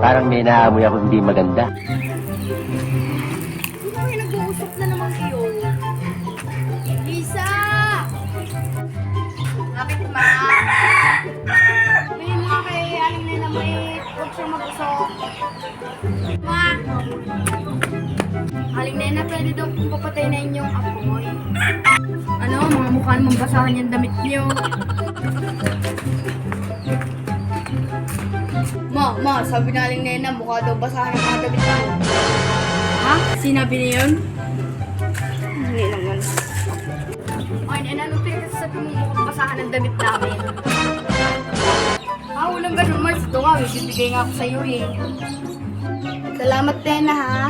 Parang may naamoy ako hindi maganda. Ay, nag-uusap na naman kayo. Lisa! Lapit ma. May mga kay Aling Nena may huwag siyang mag-usok. Ma! Aling Nena, pwede daw kung papatay na inyong apoy. Ano, mga mukha namang basahan yung damit niyo. Ma, sabi na Aling Nena, mukha daw basahan yung mga damit niyo. Ha? Sinabi niya yun? Hindi naman. Ay, Nena, anong pinagsasabi mo mukhang basahan ng damit namin? Walang ganun, Mars. Ito nga, bibigay nga ako sa'yo eh. Salamat, Nena, ha?